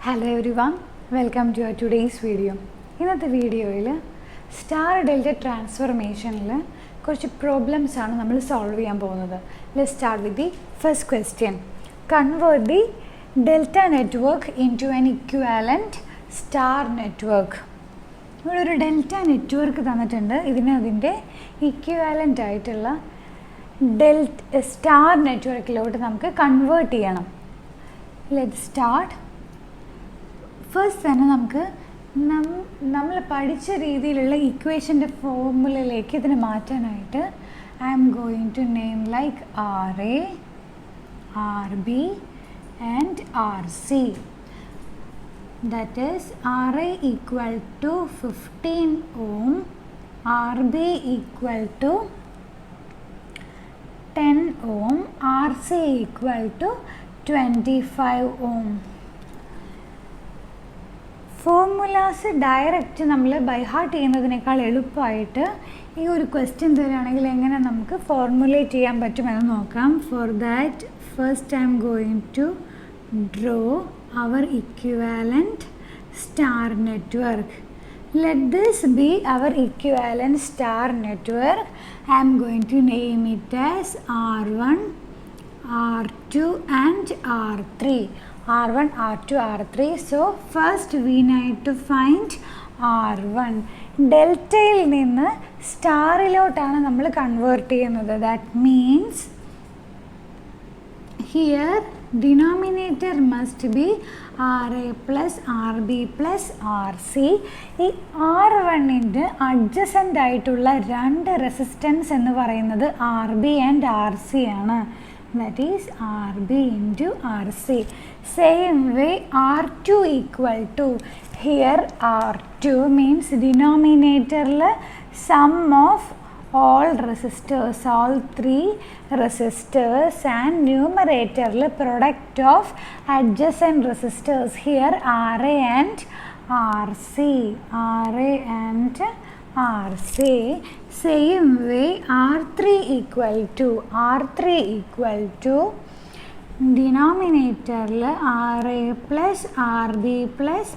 Hello everyone, welcome to our today's video. ഇന്നത്തെ വീഡിയോയിൽ star delta ട്രാൻസ്ഫോർമേഷനിൽ കുറച്ച് പ്രോബ്ലംസ് ആണ് നമ്മൾ സോൾവ് ചെയ്യാൻ പോകുന്നത്. Let's start with the first question. Convert the delta network into an equivalent star network. ഇവിടെ ഒരു ഡെൽറ്റ നെറ്റ്വർക്ക് തന്നിട്ടുണ്ട്. അതിൻ്റെ ഇക്വാലൻ്റ് ആയിട്ടുള്ള സ്റ്റാർ നെറ്റ്വർക്കിലോട്ട് നമുക്ക് കൺവേർട്ട് ചെയ്യണം. Let's start. ഫസ്റ്റ് തന്നെ നമുക്ക് നമ്മൾ പഠിച്ച രീതിയിലുള്ള ഇക്വേഷൻ്റെ ഫോർമുലയിലേക്ക് ഇതിനെ മാറ്റാനായിട്ട് I'm going to name like RA, RB and RC. That is RA equal to 15 ohm, RB equal to 10 ohm, RC equal to 25 ohm. Formulas direct നമ്മൾ ബൈ ഹാർട്ട് ചെയ്യുന്നതിനേക്കാൾ എളുപ്പമായിട്ട് ഈ ഒരു ക്വസ്റ്റ്യൻ തരികയാണെങ്കിൽ എങ്ങനെ നമുക്ക് ഫോർമുലേറ്റ് ചെയ്യാൻ പറ്റുമെന്ന് നോക്കാം. For that first I'm going to draw our equivalent star network. Let this be our equivalent star network. I am going to name it as R1, R2 and R3. R1, R2, R3. So first we need to find R1. ഡെൽറ്റയിൽ നിന്ന് സ്റ്റാറിലോട്ടാണ് നമ്മൾ convert ചെയ്യുന്നത്. That means here denominator must be RA plus RB plus RC. ഈ R1ൻ്റെ adjacent ആയിട്ടുള്ള രണ്ട് resistance എന്ന് പറയുന്നത് RB and RC ആണ്. That is RB into RC. Same way R2 equal to, here R2 means denominator sum of all resistors, all three resistors, and numerator product of adjacent resistors, here RA and RC, RA and RC. Same way R3 equal to denominator RA plus RB plus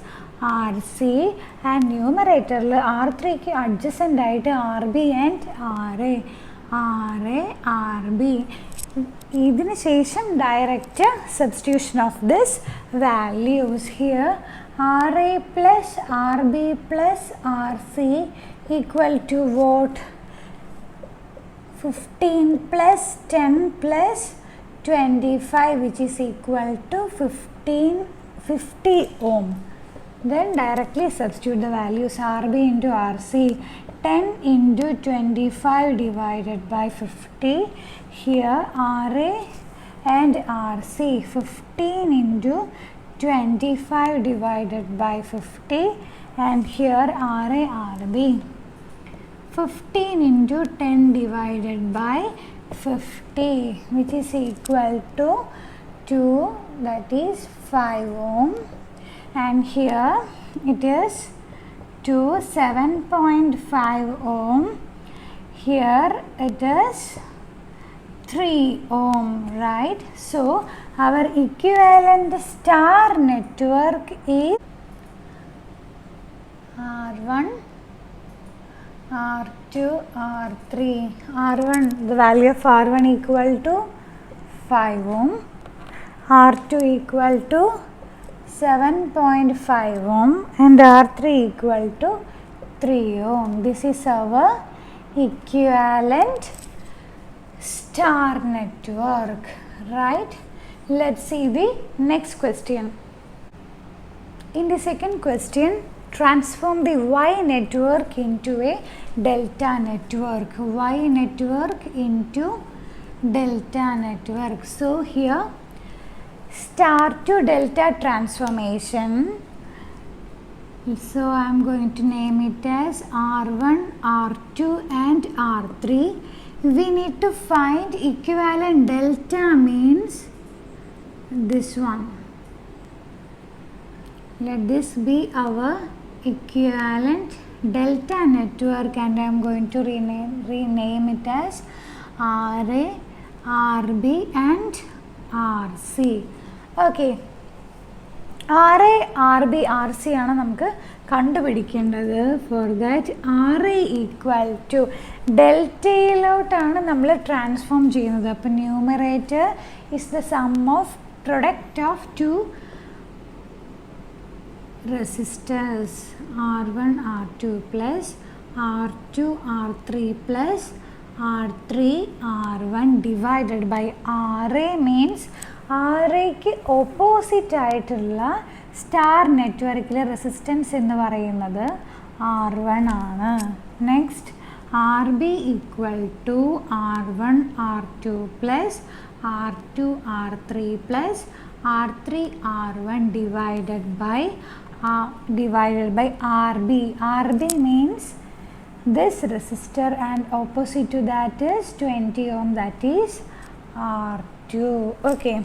RC and numerator R3 की adjacent ആയിട്ട് RB and RA, RB. ഇതിന് ശേഷം direct substitution of this values. Here RA plus RB plus RC equal to what? 15 plus 10 plus 25, which is equal to 50 ohm. Then directly substitute the values. RB into RC, 10 into 25 divided by 50. Here RA and RC, 15 into 25 divided by 50, and here RA, RB, 15 into 10 divided by 50, which is equal to 2, that is 5 ohm. And here it is 7.5 ohm. Here it is 3 ohm, right? So our equivalent star network is R1, R2, R3. R1, the value of R1 equal to 5 ohm, R2 equal to 7.5 ohm, and R3 equal to 3 ohm. This is our equivalent star network, right? Let's see the next question. In the second question, transform the Y network into a delta network. Y network into delta network. So here star to delta transformation. So I am going to name it as R1, R2 and R3. We need to find equivalent delta, means this one. Let this be our equivalent delta network, and I am going to rename it as RA, RB and RC. Okay, R A R B R C ആണ് നമുക്ക് കണ്ടുപിടിക്കേണ്ടത്. For that R A equal to ഡെൽറ്റയിലോട്ടാണ് നമ്മൾ transform ചെയ്യുന്നത്. അപ്പം numerator is the sum of product of two resistors R1 R2 plus R2 R3 plus R3 R1 divided by RA means RAക്ക് opposite ആയിട്ടുള്ള star നെറ്റ്വർക്കിലെ റെസിസ്റ്റൻസ് എന്ന് പറയുന്നത് R1 ആണ്. Next RB equal to R1 R2 plus R2 R3 plus R3 R1 divided by RB. RB means this resistor and opposite to that is 20 ohm, that is R2. Okay.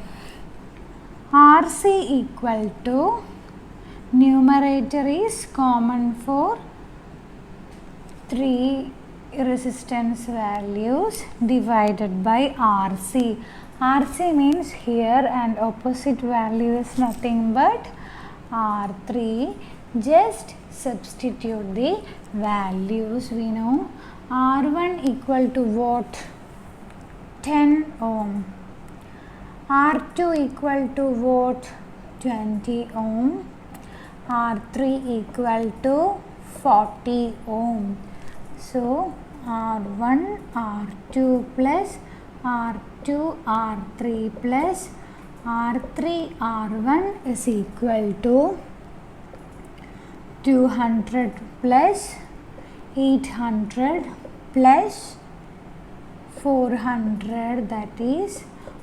RC equal to numerator is common for 3 resistance values divided by RC. RC means here and opposite value is nothing but R3. Just substitute the values. We know R1 equal to what? 10 ohm. R2 equal to what? 20 ohm. R3 equal to 40 ohm. So R1 R2 plus R2 R3 plus R3 R1 is equal to 200 plus 800 plus 400, that is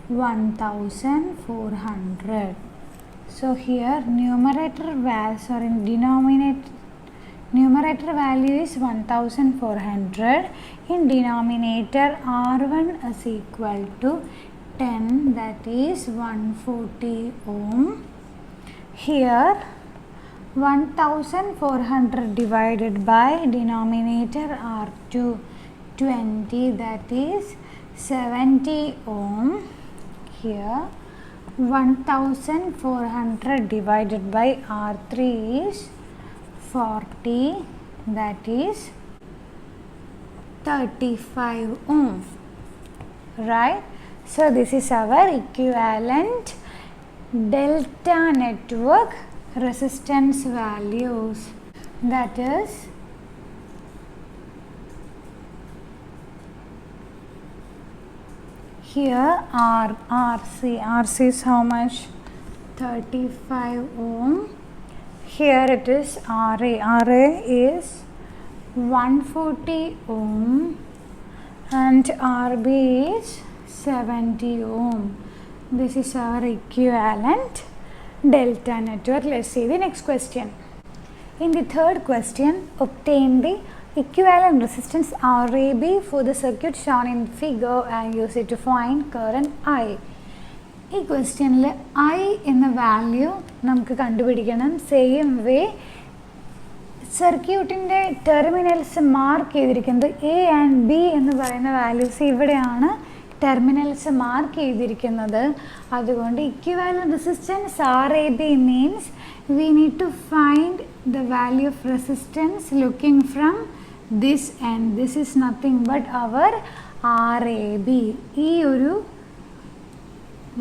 1400. So here numerator value is 1400. In denominator R1 is equal to 10, that is 140 ohm. Here 1400 divided by denominator R2 20, that is 70 ohm. Here 1400 divided by R3 is 40, that is 35 ohm, right? So this is our equivalent delta network resistance values, that is here RC is how much? 35 ohm. Here it is RA is 140 ohm and RB is 70 ohm. This is our equivalent delta network. Let's see the next question. In the third question, obtain the equivalent resistance RAB for the circuit shown in figure and use it to find current I. ഈ ക്വസ്റ്റ്യനിൽ I എന്ന value നമുക്ക് കണ്ടുപിടിക്കണം. Same way സർക്യൂട്ടിൻ്റെ terminals mark ചെയ്തിരിക്കുന്നത് A and B എന്ന് പറയുന്ന values ഇവിടെയാണ് terminals mark ചെയ്തിരിക്കുന്നത്. അതുകൊണ്ട് equivalent resistance RAB means we need to find the value of resistance looking from this end. This is nothing but our RAB. ഈ ഒരു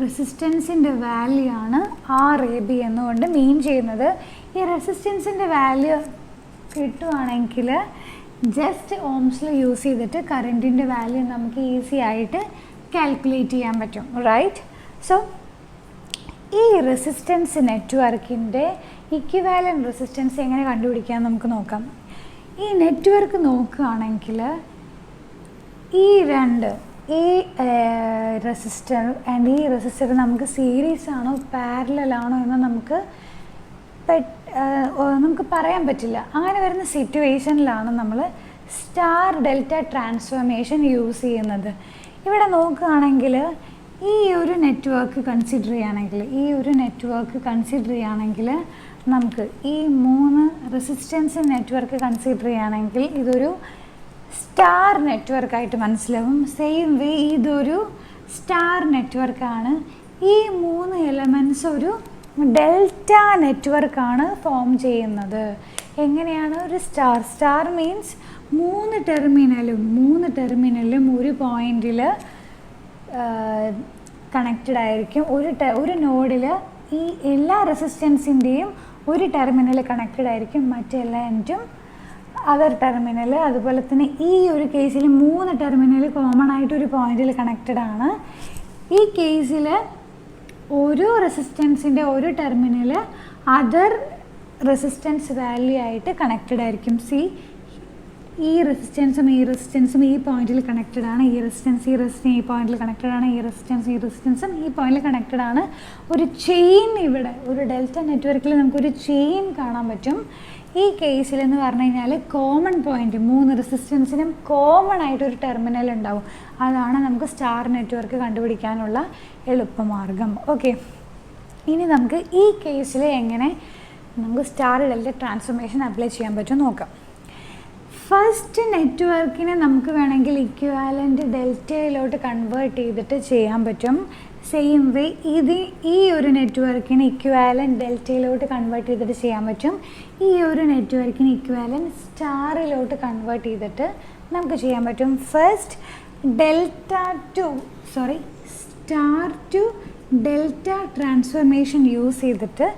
റെസിസ്റ്റൻസിൻ്റെ value ആണ് RAB എന്നുകൊണ്ട് മീൻ ചെയ്യുന്നത്. ഈ റെസിസ്റ്റൻസിൻ്റെ വാല്യൂ കിട്ടുവാണെങ്കിൽ ജസ്റ്റ് ഓംസിൽ യൂസ് ചെയ്തിട്ട് കറൻറ്റിൻ്റെ വാല്യൂ നമുക്ക് ഈസി ആയിട്ട് കാൽക്കുലേറ്റ് ചെയ്യാൻ പറ്റും, റൈറ്റ്? സോ ഈ റെസിസ്റ്റൻസ് നെറ്റ്വർക്കിൻ്റെ ഇക്വിവാലന്റ് റെസിസ്റ്റൻസ് എങ്ങനെ കണ്ടുപിടിക്കാൻ നമുക്ക് നോക്കാം. ഈ നെറ്റ്വർക്ക് നോക്കുകയാണെങ്കിൽ ഈ റെസിസ്റ്റർ ആൻഡ് ഈ റെസിസ്റ്റർ നമുക്ക് സീരീസ് ആണോ പാരലൽ ആണോ എന്ന് നമുക്ക് പറയാൻ പറ്റില്ല. അങ്ങനെ വരുന്ന സിറ്റുവേഷനിലാണ് നമ്മൾ സ്റ്റാർ ഡെൽറ്റ ട്രാൻസ്ഫോർമേഷൻ യൂസ് ചെയ്യുന്നത്. ഇവിടെ നോക്കുകയാണെങ്കിൽ ഈ ഒരു നെറ്റ്വർക്ക് കൺസിഡർ ചെയ്യുകയാണെങ്കിൽ നമുക്ക് ഈ 3 റെസിസ്റ്റൻസ് നെറ്റ്വർക്ക് കൺസിഡർ ചെയ്യുകയാണെങ്കിൽ ഇതൊരു സ്റ്റാർ നെറ്റ്വർക്കായിട്ട് മനസ്സിലാവും. സെയിം വേ ഇതൊരു സ്റ്റാർ നെറ്റ്വർക്കാണ്. ഈ 3 എലമെൻറ്റ്സ് ഒരു ഡെൽറ്റ നെറ്റ്വർക്കാണ് ഫോം ചെയ്യുന്നത്. എങ്ങനെയാണ്? ഒരു സ്റ്റാർ മീൻസ് മൂന്ന് ടെർമിനലും ഒരു പോയിന്റിൽ കണക്റ്റഡ് ആയിരിക്കും. ഒരു നോഡിൽ ഈ എല്ലാ റെസിസ്റ്റൻസിൻ്റെയും ഒരു ടെർമിനൽ കണക്റ്റഡ് ആയിരിക്കും, മറ്റെല്ലാ എൻഡും അതർ ടെർമിനൽ. അതുപോലെ തന്നെ ഈ ഒരു കേസിൽ മൂന്ന് ടെർമിനൽ കോമൺ ആയിട്ട് ഒരു പോയിന്റിൽ കണക്റ്റഡ് ആണ്. ഈ കേസിൽ ഒരു റെസിസ്റ്റൻസിൻ്റെ ഒരു ടെർമിനൽ അതർ റെസിസ്റ്റൻസ് വാല്യൂ ആയിട്ട് കണക്റ്റഡ് ആയിരിക്കും. ഈ റെസിസ്റ്റൻസും ഈ പോയിന്റിൽ കണക്റ്റഡ് ആണ്. ഈ റെസിസ്റ്റൻസ് ഈ പോയിന്റിൽ കണക്റ്റഡ് ആണ്. ഈ റെസിസ്റ്റൻസും ഈ പോയിന്റിൽ കണക്റ്റഡ് ആണ്. ഒരു ചെയിൻ, ഇവിടെ ഒരു ഡെൽറ്റ നെറ്റ്വർക്കിൽ നമുക്കൊരു ചെയിൻ കാണാൻ പറ്റും. ഈ കേസിൽ എന്ന് പറഞ്ഞു കഴിഞ്ഞാൽ കോമൺ പോയിന്റ്, മൂന്ന് റെസിസ്റ്റൻസിനും കോമൺ ആയിട്ടൊരു ടെർമിനൽ ഉണ്ടാവും. അതാണ് നമുക്ക് സ്റ്റാർ നെറ്റ്വർക്ക് കണ്ടുപിടിക്കാനുള്ള എളുപ്പമാർഗം. ഓക്കെ, ഇനി നമുക്ക് ഈ കേസിൽ എങ്ങനെ നമുക്ക് സ്റ്റാർ ഡെൽറ്റ ട്രാൻസ്ഫോർമേഷൻ അപ്ലൈ ചെയ്യാൻ പറ്റും നോക്കാം. ഫസ്റ്റ് നെറ്റ്വർക്കിനെ നമുക്ക് വേണമെങ്കിൽ ഇക്വാലൻ്റ് ഡെൽറ്റയിലോട്ട് കൺവേർട്ട് ചെയ്തിട്ട് ചെയ്യാൻ പറ്റും. സെയിം വേ ഈ ഒരു നെറ്റ്വർക്കിന് ഇക്വാലൻ്റ് ഡെൽറ്റയിലോട്ട് കൺവേർട്ട് ചെയ്തിട്ട് ചെയ്യാൻ പറ്റും. ഈ ഒരു നെറ്റ്വർക്കിന് ഇക്വാലൻ്റ് സ്റ്റാറിലോട്ട് കൺവേർട്ട് ചെയ്തിട്ട് നമുക്ക് ചെയ്യാൻ പറ്റും. First star to delta transformation use ചെയ്തിട്ട്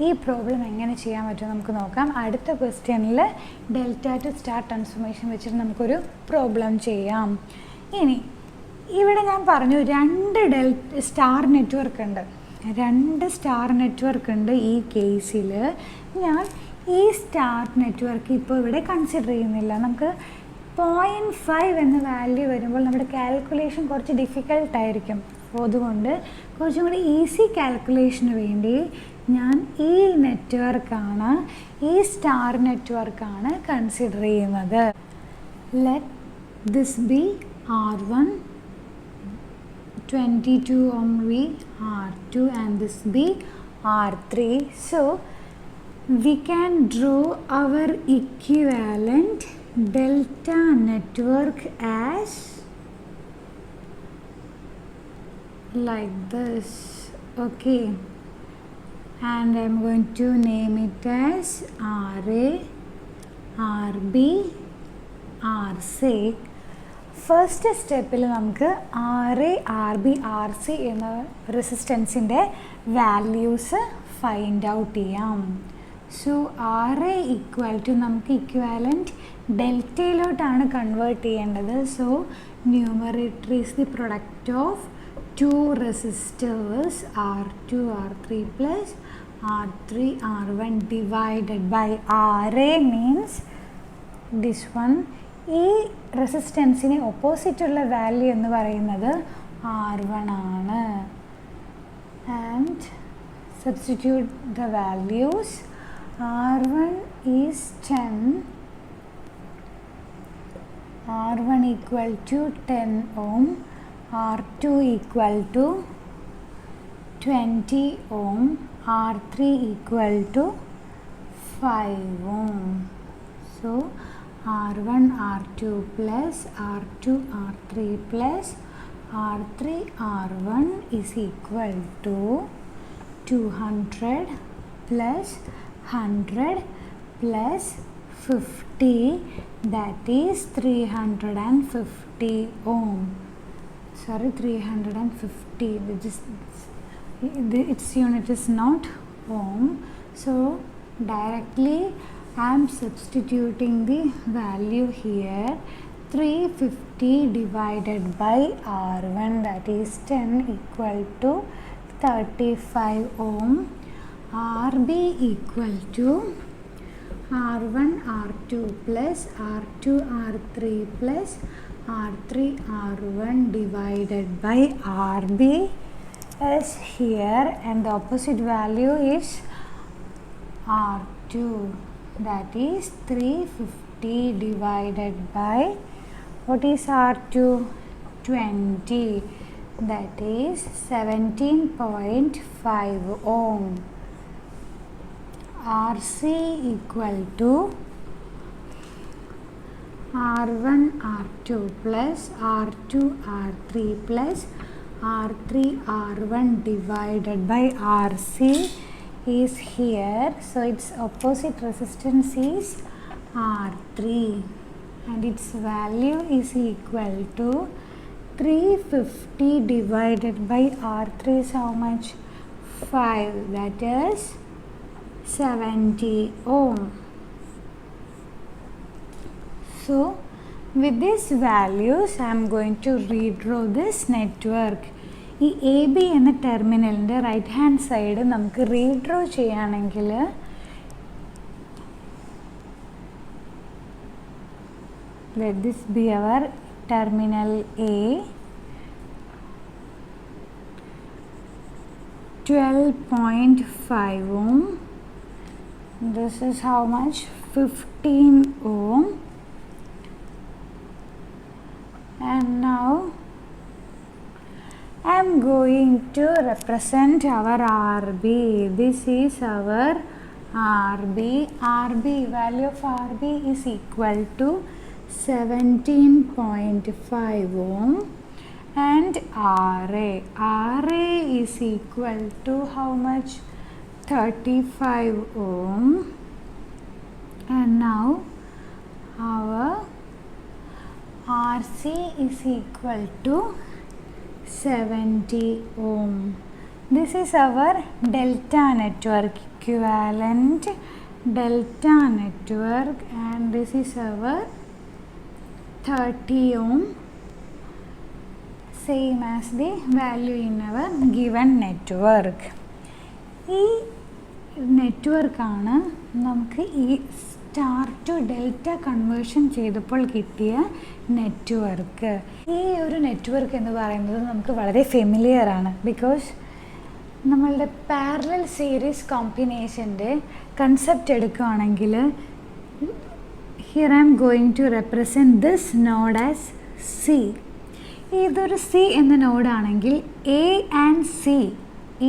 ഈ പ്രോബ്ലം എങ്ങനെ ചെയ്യാൻ പറ്റും നമുക്ക് നോക്കാം. അടുത്ത ക്വസ്റ്റ്യനിൽ ഡെൽറ്റ ടു സ്റ്റാർ ട്രാൻസ്ഫോർമേഷൻ വെച്ചിട്ട് നമുക്കൊരു പ്രോബ്ലം ചെയ്യാം. ഇനി ഇവിടെ ഞാൻ പറഞ്ഞു രണ്ട് സ്റ്റാർ നെറ്റ്വർക്ക് ഉണ്ട്. ഈ കേസിൽ ഞാൻ ഈ സ്റ്റാർ നെറ്റ്വർക്ക് ഇപ്പോൾ ഇവിടെ കൺസിഡർ ചെയ്യുന്നില്ല. നമുക്ക് 0.5 എന്ന വാല്യൂ വരുമ്പോൾ നമ്മുടെ കാൽക്കുലേഷൻ കുറച്ച് ഡിഫിക്കൽട്ടായിരിക്കും. അപ്പോൾ അതുകൊണ്ട് കുറച്ചും കൂടി ഈസി കാൽക്കുലേഷന് വേണ്ടി ഞാൻ ഈ സ്റ്റാർ നെറ്റ്വർക്കാണ് കൺസിഡർ ചെയ്യുന്നത്. Let this B R1, 22 ohm be R2 and this be R3. So we can draw our equivalent delta network as like this. Okay, and I'm going to name it as RA, RB, RC. First സ്റ്റെപ്പിൽ നമുക്ക് RA, RB, RC എന്ന റെസിസ്റ്റൻസിൻ്റെ values find out ചെയ്യാം. So RA equal to നമുക്ക് equivalent ഡെൽറ്റയിലോട്ടാണ് convert ചെയ്യേണ്ടത്. So numerator is the product of two resistors R2, R3 plus R3, R1 divided by RA means this one. ഈ റെസിസ്റ്റൻസിന് ഓപ്പോസിറ്റുള്ള value എന്ന് പറയുന്നത് R1 ആണ്. And substitute the values. R1 is 10, R1 equal to 10 ohm, R2 equal to 20 ohm, R3 equal to 5 ohm. So R1, R2 plus R2, R3 plus R3, R1 is equal to 200 plus 100 plus 50, that is 350 ohm. Sorry, 350, its unit is not ohm. So directly I am substituting the value here. 350 divided by R1, that is 10, equal to 35 ohm. RB equal to R1, R2 plus R2, R3 plus R3, R1 divided by RB is here, and the opposite value is R2. That is 350 divided by, what is R2? 20, that is 17.5 ohm. RC equal to R1, R2 plus R2, R3 plus R3, R1 divided by RC is here, so its opposite resistance is R3 and its value is equal to 350 divided by R3 is how much? 5, that is 70 ohm. So with these values I am going to redraw this network. ഈ A B എന്ന ടെർമിനലിൻ്റെ right hand side നമുക്ക് redraw ചെയ്യുകയാണെങ്കിൽ let this be our terminal A, 12.5 ohm, this is how much? 15 ohm, and now I am going to represent our RB. This is our RB. Value of RB is equal to 17.5 ohm, and RA is equal to how much? 35 ohm, and now our RC is equal to 70 ohm. This is our delta network, equivalent delta network, and this is our 30 ohm, same as the value in our given network. ഈ നെറ്റ്വർക്കാണ് നമുക്ക് ഈ star to delta conversion ചെയ്തപ്പോൾ കിട്ടിയ network. ഈ ഒരു network എന്ന് പറയുന്നത് നമുക്ക് വളരെ ഫെമിലിയർ ആണ്, ബിക്കോസ് നമ്മളുടെ പാരലൽ സീരീസ് കോമ്പിനേഷൻ്റെ കൺസെപ്റ്റ് എടുക്കുകയാണെങ്കിൽ here I am going to represent this node as C. ഇതൊരു C എന്ന നോഡാണെങ്കിൽ A and C,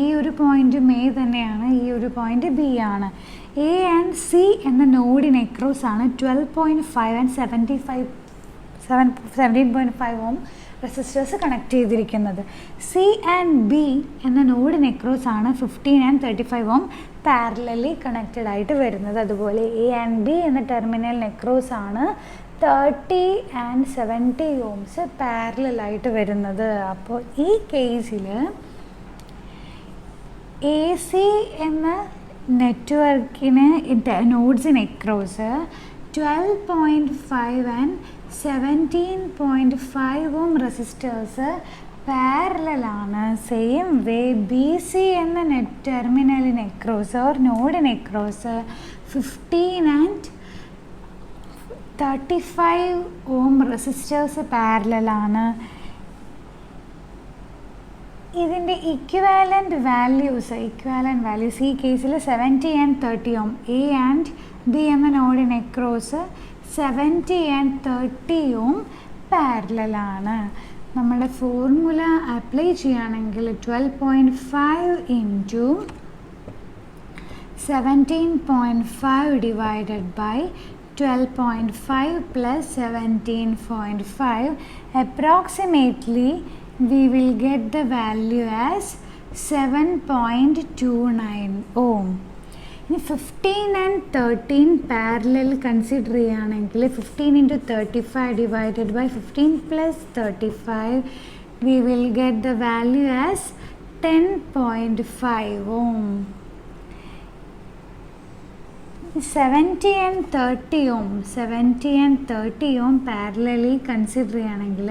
ഈ ഒരു പോയിൻറ്റും A തന്നെയാണ്, ഈ ഒരു പോയിൻറ്റ് B ആണ്. A and C എന്ന നോഡിന് അക്രോസ് ആണ് 12.5 and 17.5 ohm റെസിസ്റ്റേഴ്സ് കണക്ട് ചെയ്തിരിക്കുന്നത്. സി ആൻഡ് ബി എന്ന നോഡിന് അക്രോസ് ആണ് 15 and 35 ohm പാരലലി കണക്റ്റഡ് ആയിട്ട് വരുന്നത്. അതുപോലെ എ ആൻഡ് ബി എന്ന ടെർമിനലിന് അക്രോസ് ആണ് 30 and 70 ohms പാരലലായിട്ട് വരുന്നത്. അപ്പോൾ ഈ കേസിൽ എ സി എന്ന നെറ്റ്വർക്കിന് നോഡ്സിന് അക്രോസ് 12.5 and 17.5 ohm റെസിസ്റ്റേഴ്സ് പാരലലാണ്. സെയിം വേ ബി സി എന്ന ടെർമിനലിന് അക്രോസ് ഓർ നോഡിന് അക്രോസ് 15 and 35 ohm റെസിസ്റ്റേഴ്സ് പാരലലാണ്. ഇതിൻ്റെ ഇക്വാലൻ്റ് വാല്യൂസ് ഈ കേസിൽ 70 and 30 ohm, A and B എന്ന നോഡിന് അക്രോസ് 70 and 30 ohm പാരലലാണ്. നമ്മുടെ ഫോർമുല അപ്ലൈ ചെയ്യുകയാണെങ്കിൽ 12.5 into 17.5 divided by 12.5 plus 17.5, approximately we will get the value as 7.29 ohm. 15 and 13 parallel consider ചെയ്യുകയാണെങ്കിൽ 15 into 35 divided by 15 plus 35, we will get the value as 10.5 ohm. 70 and 30 ohm parallelly consider ചെയ്യുകയാണെങ്കിൽ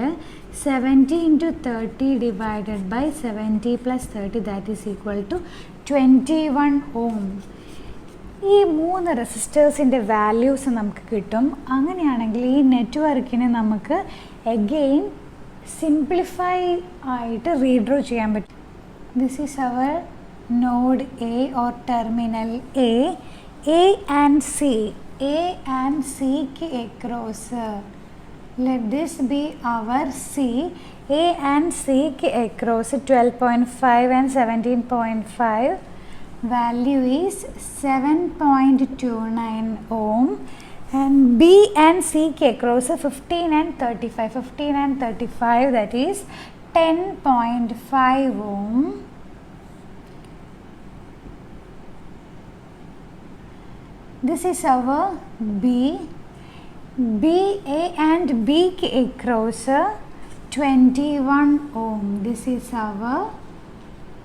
70 into 30 divided by 70 plus 30, that is equal to 21 ohm. ഈ മൂന്ന് റെസിസ്റ്റേഴ്സിൻ്റെ values നമുക്ക് കിട്ടും. അങ്ങനെയാണെങ്കിൽ ഈ നെറ്റ്വർക്കിനെ നമുക്ക് എഗെയിൻ സിംപ്ലിഫൈ ആയിട്ട് റീഡ്രോ ചെയ്യാൻ പറ്റും. This is our node A or terminal A. A and സിക്ക് across, let this be our C. A and C ki across 12.5 and 17.5, value is 7.29 ohm, and B and C ki across 15 and 35, that is 10.5 ohm, This is our B. A and B across 21 ohm. This is our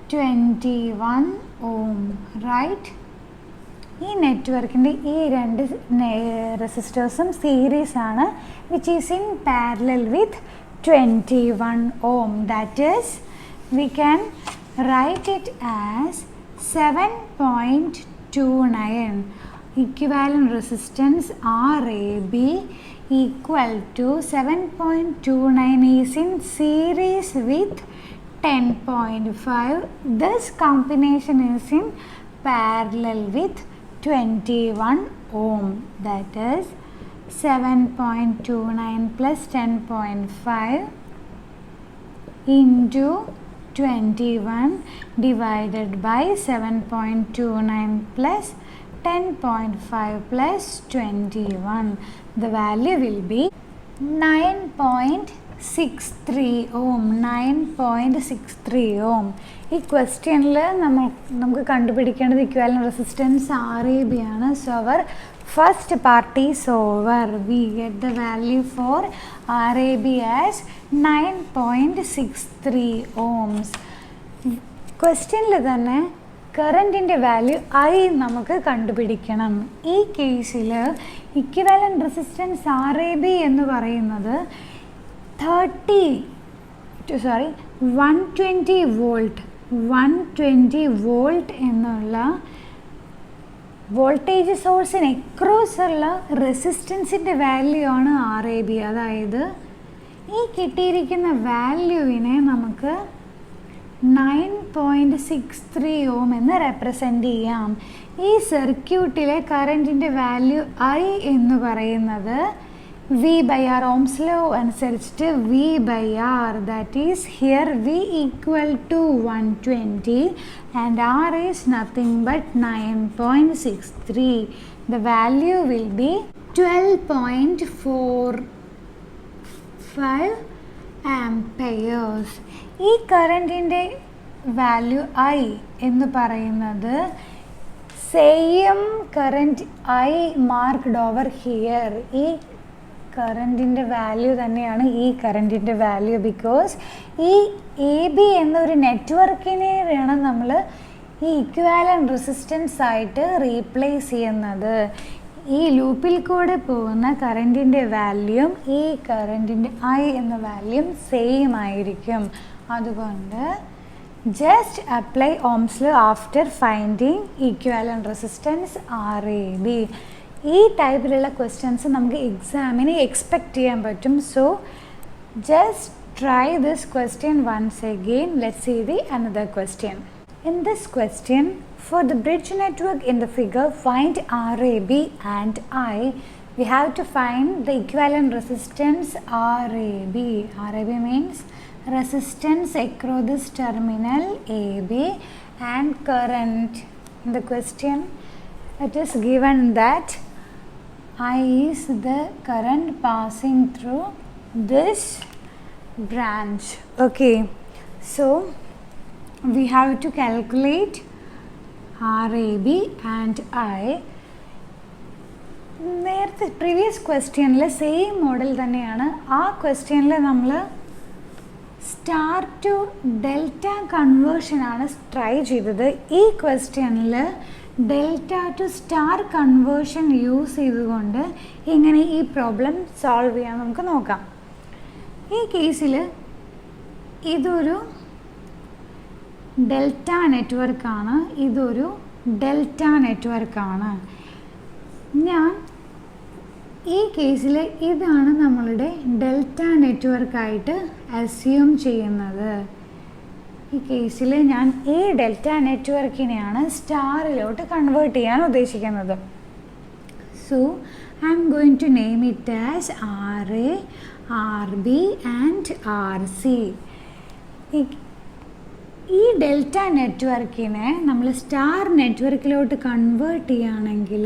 21 ohm, right? ഈ നെറ്റ്വർക്കിൻ്റെ ഈ രണ്ട് റെസിസ്റ്റേഴ്സും series ആണ്, which is in parallel with 21 ohm. That is, we can write it as 7.29. Equivalent resistance RAB equal to 7.29 is in series with 10.5. This combination is in parallel with 21 ohm. That is 7.29 plus 10.5 into 21 divided by 7.29 plus 10.5 plus 21. The value will be 9.63 ohm. 9.63 ohm. ഈ ക്വസ്റ്റ്യനിൽ നമുക്ക് കണ്ടുപിടിക്കേണ്ടത് equivalent resistance RAB ആണ്. So our first part is over. We get the value for RAB as 9.63 ohms. ക്വസ്റ്റ്യനിൽ തന്നെ കറൻറ്റിൻ്റെ value I നമുക്ക് കണ്ടുപിടിക്കണം. ഈ കേസിൽ ഇക്വിവാലന്റ് റെസിസ്റ്റൻസ് RAB എന്ന് പറയുന്നത് 120 വോൾട്ട്. 120 വോൾട്ട് എന്നുള്ള വോൾട്ടേജ് സോഴ്സിന് എക്രോസ് ഉള്ള റെസിസ്റ്റൻസിൻ്റെ വാല്യൂ ആണ് RAB. അതായത് ഈ കിട്ടിയിരിക്കുന്ന വാല്യൂവിനെ നമുക്ക് 9.63 ohm എന്ന് റെപ്രസെൻ്റ് ചെയ്യാം. ഈ സർക്യൂട്ടിലെ കറൻറ്റിൻ്റെ വാല്യൂ I എന്ന് പറയുന്നത് V by R, Ohm's law അനുസരിച്ചിട്ട് V by R, that is here V equal to 120 and R is nothing but 9.63. The value will be 12.45 amperes. ഈ കറൻറ്റിൻ്റെ വാല്യൂ I എന്ന് പറയുന്നത് same current I marked over here. ഈ കറൻറ്റിൻ്റെ value തന്നെയാണ് ഈ കറൻറ്റിൻ്റെ value. Because ഈ AB എന്നൊരു നെറ്റ്വർക്കിനെ വേണം നമ്മൾ ഈ ഇക്വാലന്റ് റെസിസ്റ്റൻസ് ആയിട്ട് റീപ്ലേസ് ചെയ്യുന്നത്. ഈ ലൂപ്പിൽ കൂടെ പോകുന്ന കറൻറ്റിൻ്റെ വാല്യൂം ഈ കറൻറ്റിൻ്റെ I എന്ന വാല്യൂം സെയിം ആയിരിക്കും. അതുകൊണ്ട് just apply Ohm's law after finding equivalent resistance RAB. ഈ ടൈപ്പിലുള്ള ക്വസ്റ്റ്യൻസ് നമുക്ക് എക്സാമിന് എക്സ്പെക്റ്റ് ചെയ്യാൻ പറ്റും. So just try this question once again. Let's see the another question. In this question, for the bridge network in the figure, find RAB and I. We have to find the equivalent resistance RAB. RAB means resistance across this terminal AB and current. In the question, it is given that I is the current passing through this branch. Okay, so we have to calculate RAB and I. നേരത്തെ previous ക്വസ്റ്റ്യനിൽ same model തന്നെയാണ്. ആ ക്വസ്റ്റ്യനിൽ നമ്മൾ star to delta കൺവേർഷനാണ് try ചെയ്തത്. ഈ ക്വസ്റ്റ്യനിൽ delta to star conversion use ചെയ്തുകൊണ്ട് എങ്ങനെ ഈ പ്രോബ്ലം സോൾവ് ചെയ്യാൻ നമുക്ക് നോക്കാം. ഈ കേസിൽ ഇതൊരു ഡെൽറ്റ നെറ്റ്വർക്കാണ്, ഇതൊരു ഡെൽറ്റ നെറ്റ്വർക്കാണ്. ഞാൻ ഈ കേസിൽ ഇതാണ് നമ്മളുടെ ഡെൽറ്റ നെറ്റ്വർക്കായിട്ട് അസ്യൂം ചെയ്യുന്നത്. ഈ കേസിൽ ഞാൻ ഈ ഡെൽറ്റ നെറ്റ്വർക്കിനെയാണ് സ്റ്റാറിലോട്ട് കൺവേർട്ട് ചെയ്യാൻ ഉദ്ദേശിക്കുന്നത്. So I'm going to name it as RA, RB and RC. ഈ ഡെൽറ്റ നെറ്റ്വർക്കിനെ നമ്മൾ സ്റ്റാർ നെറ്റ്വർക്കിലോട്ട് കൺവേർട്ട് ചെയ്യുകയാണെങ്കിൽ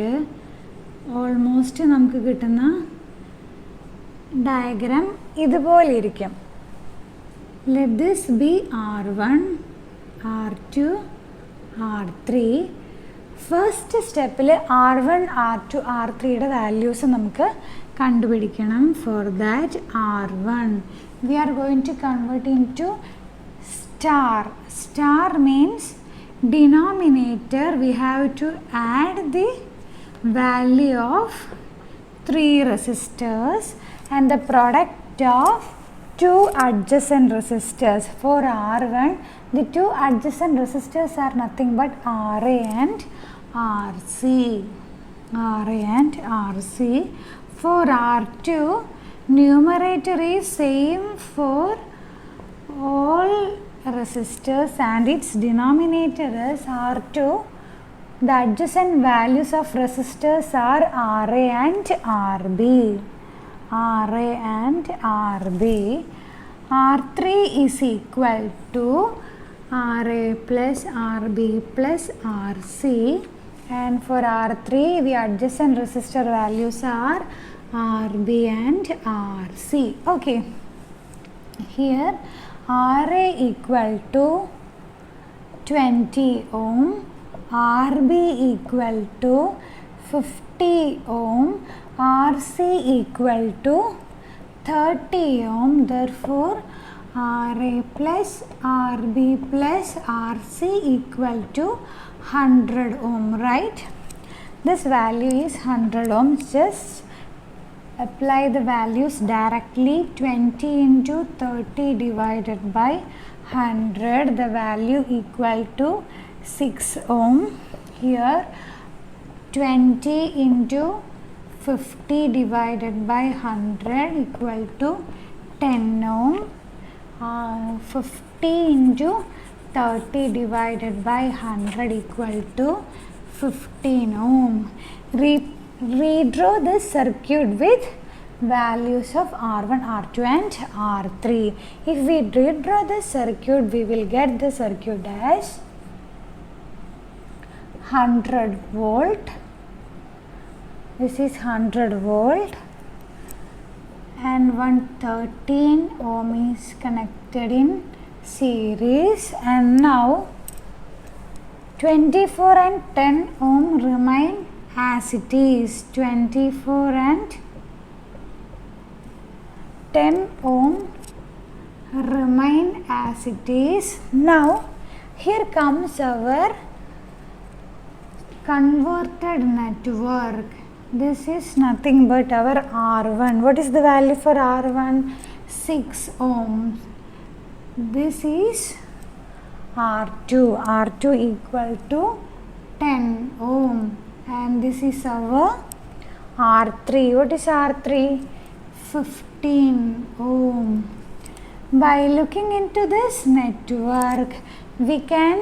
ഓൾമോസ്റ്റ് നമുക്ക് കിട്ടുന്ന ഡയഗ്രാം ഇതുപോലെ ഇരിക്കും. Let this be R1, R2, R3. First സ്റ്റെപ്പിൽ R1 R2 R3യുടെ വാല്യൂസ് നമുക്ക് കണ്ടുപിടിക്കണം. For that R1 we are going to convert into star. Star means denominator we have to add the value of 3 resistors and the product of 2 adjacent resistors. For R1 the 2 adjacent resistors are nothing but RA and RC. RA and RC. For R2 numerator is same for all resistors and its denominator is R2. The adjacent values of resistors are RA and RB. RA and RB. R3 is equal to RA plus RB plus RC, and for R3 the adjacent resistor values are RB and RC. Okay, here RA equal to 20 ohm, RB equal to 50 ohm, RC equal to 30 ohm. Therefore RA plus RB plus RC equal to 100 ohm, right? This value is 100 ohm. Just apply the values directly. 20 into 30 divided by 100, the value equal to 6 ohm. Here 20 into 50 divided by 100 equal to 10 ohm. 50 into 30 divided by 100 equal to 15 ohm. Redraw this circuit with values of R1, R2 and R3. If we redraw this circuit, we will get the circuit as 100 volt. This is 100 volt and 113 ohm is connected in series, and now 24 and 10 ohm remain as it is. 24 and 10 ohm remain as it is. Now here comes our converted network. This is nothing but our R1. What is the value for R1? 6 ohms. This is R2. R2 equal to 10 ohm, and this is our R3. What is R3? 15 ohm. By looking into this network, we can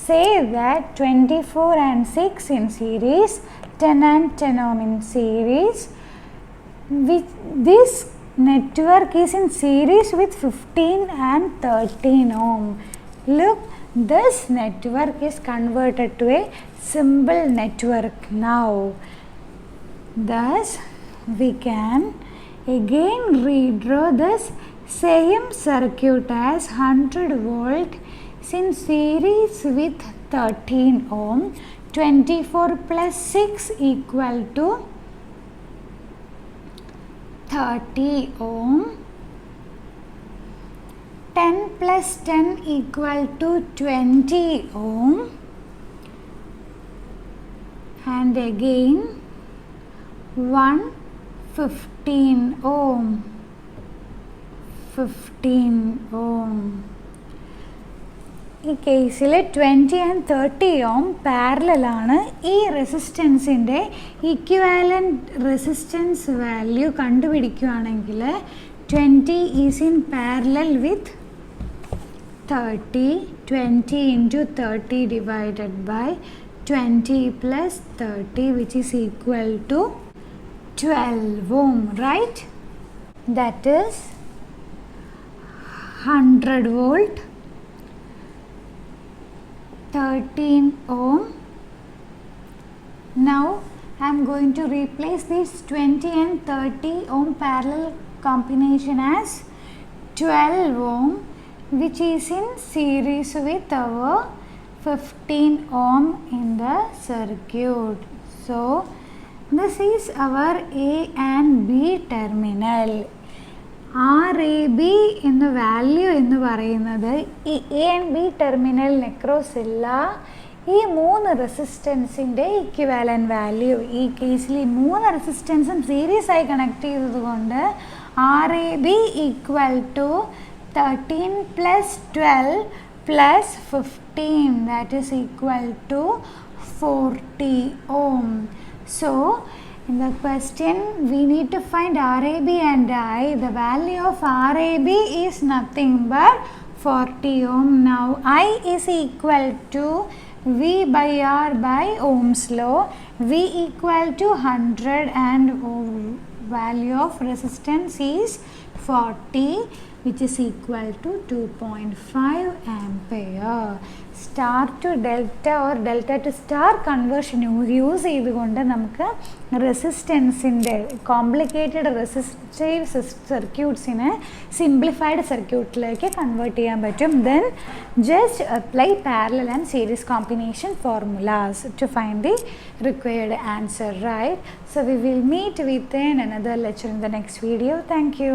say that 24 and 6 in series, 10 and 10 ohm in series. This network is in series with 15 and 13 ohm. Look, this network is converted to a simple network now. Thus, we can again redraw this same circuit as 100 volt in series with 13 ohm. 24 plus 6 equal to 30 ohm. 10 plus 10 equal to 20 ohm, and again 15 ohm. 15 ohm. ഈ കേസിൽ 20 and 30 ohm parallel ആണ്. ഈ റെസിസ്റ്റൻസിൻ്റെ equivalent resistance value കണ്ടുപിടിക്കുകയാണെങ്കിൽ 20 is in parallel with 30. 20 into 30 divided by 20 plus 30, which is equal to 12 ohm, right? That is 100 volt, 13 ohm. Now I am going to replace this 20 and 30 ohm parallel combination as 12 ohm, which is in series with our 15 ohm in the circuit. So this is our A and B terminal. RAB എന്ന value എന്ന് പറയുന്നത് ഈ A and B ടെർമിനലിന് across ഉള്ള ഈ 3 റെസിസ്റ്റൻസിൻ്റെ ഇക്വിവാലൻറ്റ് value. ഈ കേസിൽ ഈ 3 റെസിസ്റ്റൻസും സീരീസ് ആയി കണക്ട് ചെയ്തതുകൊണ്ട് RAB equal to 13 + 12 + 15, that is equal to 40 ohm. So in the question we need to find RAB and I. The value of RAB is nothing but 40 ohm. Now I is equal to V by R by Ohm's law. V equal to 100 and value of resistance is 40, which is equal to 2.5 ampere. Star to delta or delta to star conversion use ചെയ്തുകൊണ്ട് നമുക്ക് റെസിസ്റ്റൻസിൻ്റെ complicated resistive സർക്യൂട്ട്സിനെ simplified സർക്യൂട്ടിലേക്ക് convert ചെയ്യാൻ പറ്റും. Then just apply parallel and series combination formulas to find the required answer, right? So we will meet with another lecture in the next video. Thank you.